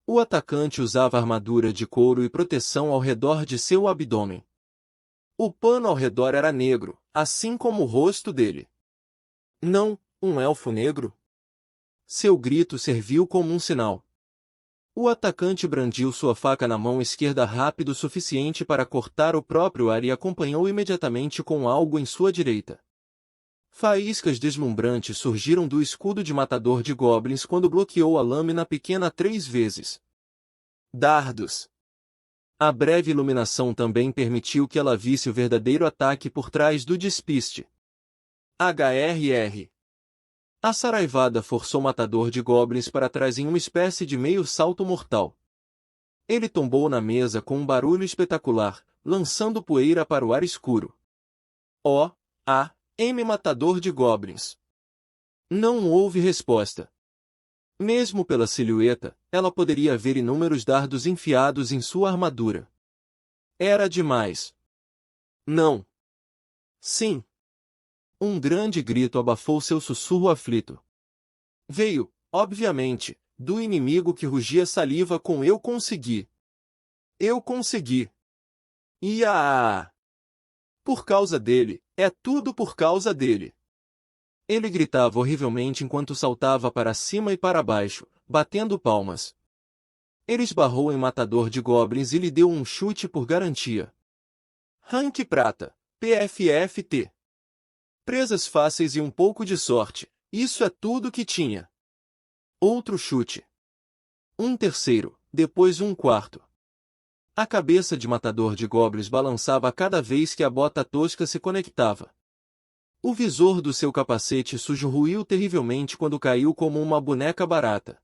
O atacante usava armadura de couro e proteção ao redor de seu abdômen. O pano ao redor era negro, assim como o rosto dele. Não, um elfo negro? Seu grito serviu como um sinal. O atacante brandiu sua faca na mão esquerda rápido o suficiente para cortar o próprio ar e acompanhou imediatamente com algo em sua direita. Faíscas deslumbrantes surgiram do escudo de matador de goblins quando bloqueou a lâmina pequena 3 vezes. Dardos! A breve iluminação também permitiu que ela visse o verdadeiro ataque por trás do despiste. HRR. A saraivada forçou o matador de goblins para trás em uma espécie de meio salto mortal. Ele tombou na mesa com um barulho espetacular, lançando poeira para o ar escuro. Matador de goblins. Não houve resposta. Mesmo pela silhueta, ela poderia ver inúmeros dardos enfiados em sua armadura. Era demais. Não. Sim. Um grande grito abafou seu sussurro aflito. Veio, obviamente, do inimigo que rugia saliva com "eu consegui". Eu consegui. Por causa dele, é tudo por causa dele. Ele gritava horrivelmente enquanto saltava para cima e para baixo, batendo palmas. Ele esbarrou em matador de goblins e lhe deu um chute por garantia. Rank prata, PFFT. Presas fáceis e um pouco de sorte, isso é tudo que tinha. Outro chute. Um terceiro, depois um quarto. A cabeça de matador de goblins balançava a cada vez que a bota tosca se conectava. O visor do seu capacete sujo ruiu terrivelmente quando caiu como uma boneca barata.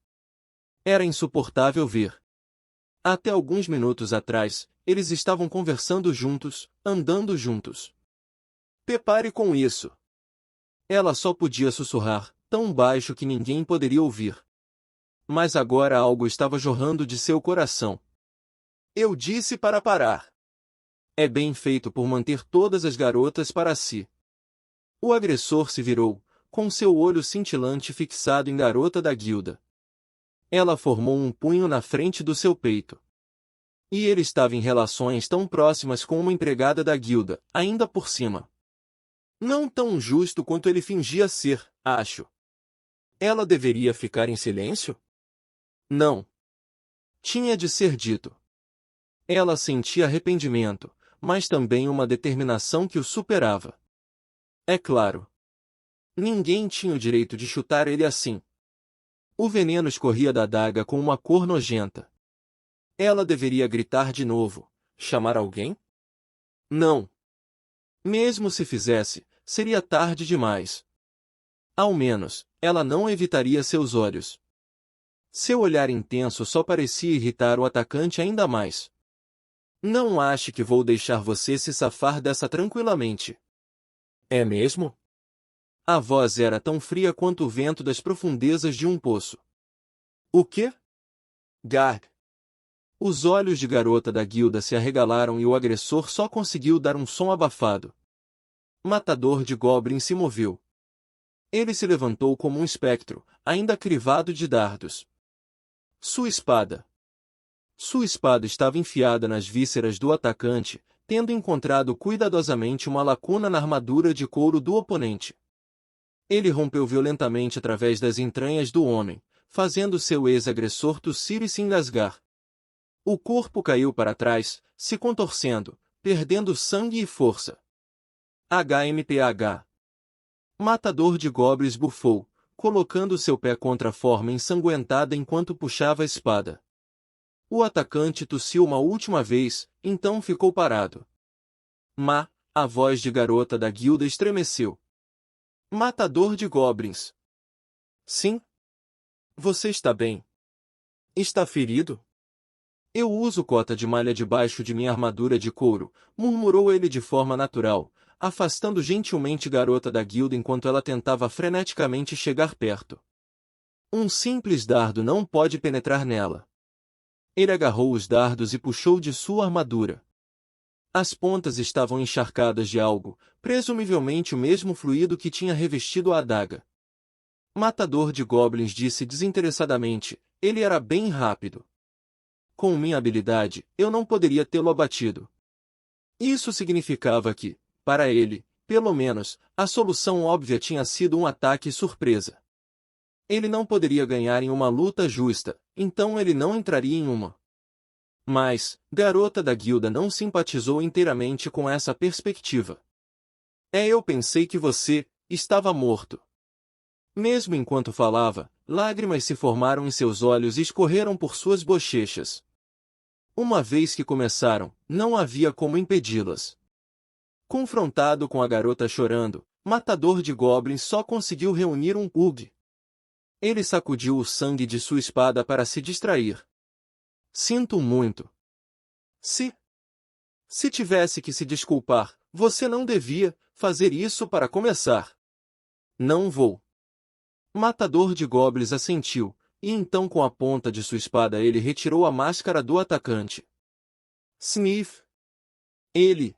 Era insuportável ver. Até alguns minutos atrás, eles estavam conversando juntos, andando juntos. Prepare com isso. Ela só podia sussurrar, tão baixo que ninguém poderia ouvir. Mas agora algo estava jorrando de seu coração. Eu disse para parar. É bem feito por manter todas as garotas para si. O agressor se virou, com seu olho cintilante fixado em garota da guilda. Ela formou um punho na frente do seu peito. E ele estava em relações tão próximas com uma empregada da guilda, ainda por cima. Não tão justo quanto ele fingia ser, acho. Ela deveria ficar em silêncio? Não. Tinha de ser dito. Ela sentia arrependimento, mas também uma determinação que o superava. É claro. Ninguém tinha o direito de chutar ele assim. O veneno escorria da adaga com uma cor nojenta. Ela deveria gritar de novo, chamar alguém? Não. Mesmo se fizesse, seria tarde demais. Ao menos, ela não evitaria seus olhos. Seu olhar intenso só parecia irritar o atacante ainda mais. Não ache que vou deixar você se safar dessa tranquilamente. É mesmo? A voz era tão fria quanto o vento das profundezas de um poço. O quê? Garg. Os olhos de garota da guilda se arregalaram e o agressor só conseguiu dar um som abafado. Matador de goblins se moveu. Ele se levantou como um espectro, ainda crivado de dardos. Sua espada. Sua espada estava enfiada nas vísceras do atacante, tendo encontrado cuidadosamente uma lacuna na armadura de couro do oponente. Ele rompeu violentamente através das entranhas do homem, fazendo seu ex-agressor tossir e se engasgar. O corpo caiu para trás, se contorcendo, perdendo sangue e força. HMPH. Matador de Goblins bufou, colocando seu pé contra a forma ensanguentada enquanto puxava a espada. O atacante tossiu uma última vez, então ficou parado. A voz de garota da guilda estremeceu. Matador de Goblins. Sim? Você está bem? Está ferido? Eu uso cota de malha debaixo de minha armadura de couro, murmurou ele de forma natural, afastando gentilmente garota da guilda enquanto ela tentava freneticamente chegar perto. Um simples dardo não pode penetrar nela. Ele agarrou os dardos e puxou de sua armadura. As pontas estavam encharcadas de algo, presumivelmente o mesmo fluido que tinha revestido a adaga. Matador de Goblins disse desinteressadamente, ele era bem rápido. Com minha habilidade, eu não poderia tê-lo abatido. Isso significava que, para ele, pelo menos, a solução óbvia tinha sido um ataque surpresa. Ele não poderia ganhar em uma luta justa, então ele não entraria em uma. Mas, garota da guilda não simpatizou inteiramente com essa perspectiva. Eu pensei que você estava morto. Mesmo enquanto falava, lágrimas se formaram em seus olhos e escorreram por suas bochechas. Uma vez que começaram, não havia como impedi-las. Confrontado com a garota chorando, Matador de Goblins só conseguiu reunir um ugh. Ele sacudiu o sangue de sua espada para se distrair. Sinto muito. Se tivesse que se desculpar, você não devia fazer isso para começar. Não vou. Matador de Goblins assentiu, e então com a ponta de sua espada ele retirou a máscara do atacante. Sniff. Ele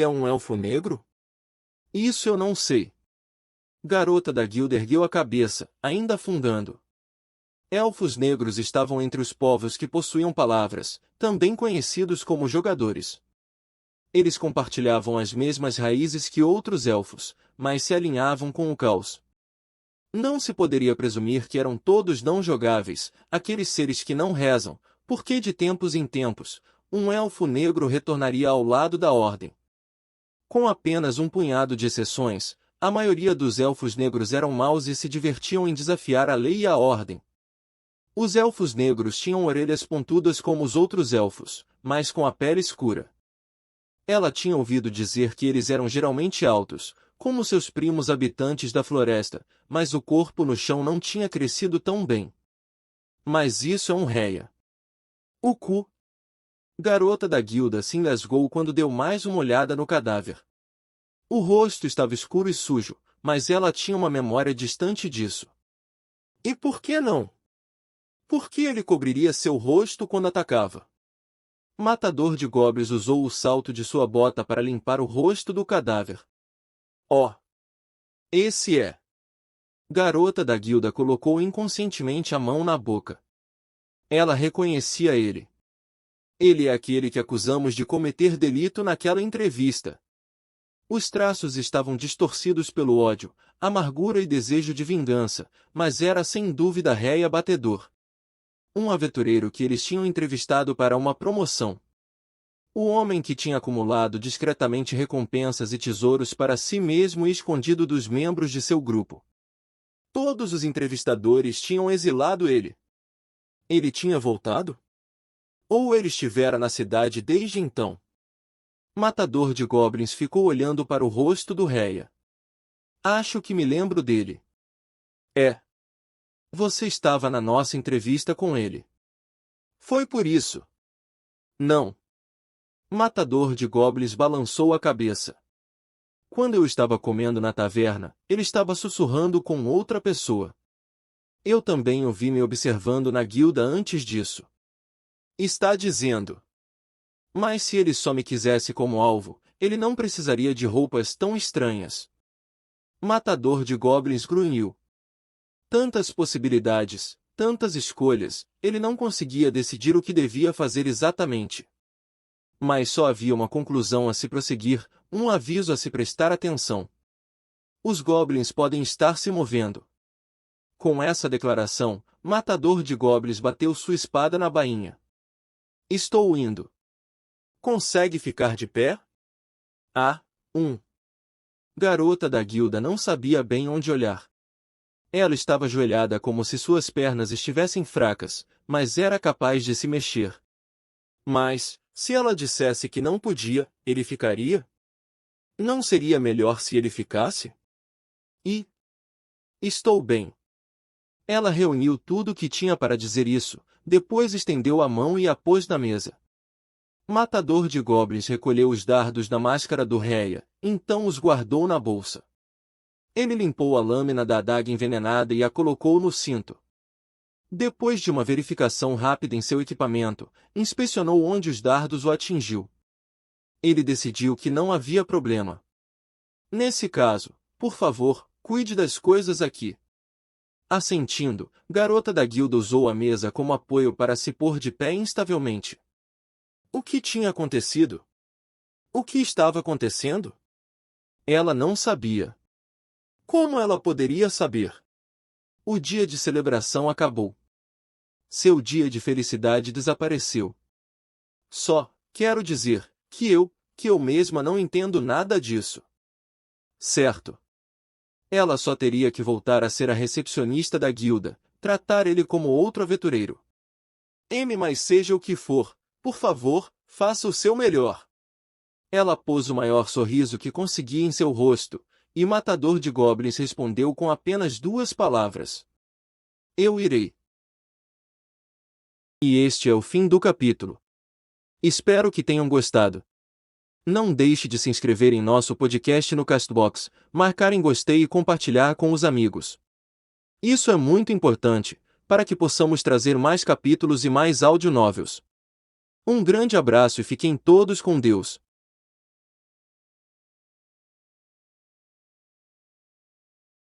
é um elfo negro? Isso eu não sei. Garota da guilda ergueu a cabeça, ainda afundando. Elfos negros estavam entre os povos que possuíam palavras, também conhecidos como jogadores. Eles compartilhavam as mesmas raízes que outros elfos, mas se alinhavam com o caos. Não se poderia presumir que eram todos não jogáveis, aqueles seres que não rezam, porque de tempos em tempos, um elfo negro retornaria ao lado da ordem. Com apenas um punhado de exceções, a maioria dos elfos negros eram maus e se divertiam em desafiar a lei e a ordem. Os elfos negros tinham orelhas pontudas como os outros elfos, mas com a pele escura. Ela tinha ouvido dizer que eles eram geralmente altos, como seus primos habitantes da floresta, mas o corpo no chão não tinha crescido tão bem. Mas isso é um réia. O cu. Garota da guilda se engasgou quando deu mais uma olhada no cadáver. O rosto estava escuro e sujo, mas ela tinha uma memória distante disso. E por que não? Por que ele cobriria seu rosto quando atacava? Matador de Goblins usou o salto de sua bota para limpar o rosto do cadáver. Oh! Esse é! Garota da guilda colocou inconscientemente a mão na boca. Ela reconhecia ele. Ele é aquele que acusamos de cometer delito naquela entrevista. Os traços estavam distorcidos pelo ódio, amargura e desejo de vingança, mas era sem dúvida réia batedor. Um aventureiro que eles tinham entrevistado para uma promoção. O homem que tinha acumulado discretamente recompensas e tesouros para si mesmo e escondido dos membros de seu grupo. Todos os entrevistadores tinham exilado ele. Ele tinha voltado? Ou ele estivera na cidade desde então? Matador de Goblins ficou olhando para o rosto do réia. Acho que me lembro dele. Você estava na nossa entrevista com ele. Foi por isso. Não. Matador de Goblins balançou a cabeça. Quando eu estava comendo na taverna, ele estava sussurrando com outra pessoa. Eu também o vi me observando na guilda antes disso. Está dizendo. Mas se ele só me quisesse como alvo, ele não precisaria de roupas tão estranhas. Matador de Goblins grunhiu. Tantas possibilidades, tantas escolhas, ele não conseguia decidir o que devia fazer exatamente. Mas só havia uma conclusão a se prosseguir, um aviso a se prestar atenção. Os goblins podem estar se movendo. Com essa declaração, Matador de Goblins bateu sua espada na bainha. Estou indo. Consegue ficar de pé? Ah, Garota da guilda não sabia bem onde olhar. Ela estava ajoelhada como se suas pernas estivessem fracas, mas era capaz de se mexer. Mas, se ela dissesse que não podia, ele ficaria? Não seria melhor se ele ficasse? Estou bem. Ela reuniu tudo o que tinha para dizer isso, depois estendeu a mão e a pôs na mesa. Matador de Goblins recolheu os dardos da máscara do Réia, então os guardou na bolsa. Ele limpou a lâmina da adaga envenenada e a colocou no cinto. Depois de uma verificação rápida em seu equipamento, inspecionou onde os dardos o atingiu. Ele decidiu que não havia problema. Nesse caso, por favor, cuide das coisas aqui. Assentindo, Garota da Guilda usou a mesa como apoio para se pôr de pé instavelmente. O que tinha acontecido? O que estava acontecendo? Ela não sabia. Como ela poderia saber? O dia de celebração acabou. Seu dia de felicidade desapareceu. Quero dizer, que eu mesma não entendo nada disso. Certo. Ela só teria que voltar a ser a recepcionista da guilda, tratar ele como outro aventureiro. Mas seja o que for, por favor, faça o seu melhor. Ela pôs o maior sorriso que conseguia em seu rosto, e Matador de Goblins respondeu com apenas 2 palavras. Eu irei. E este é o fim do capítulo. Espero que tenham gostado. Não deixe de se inscrever em nosso podcast no Castbox, marcar em gostei e compartilhar com os amigos. Isso é muito importante, para que possamos trazer mais capítulos e mais audio novels. Um grande abraço e fiquem todos com Deus.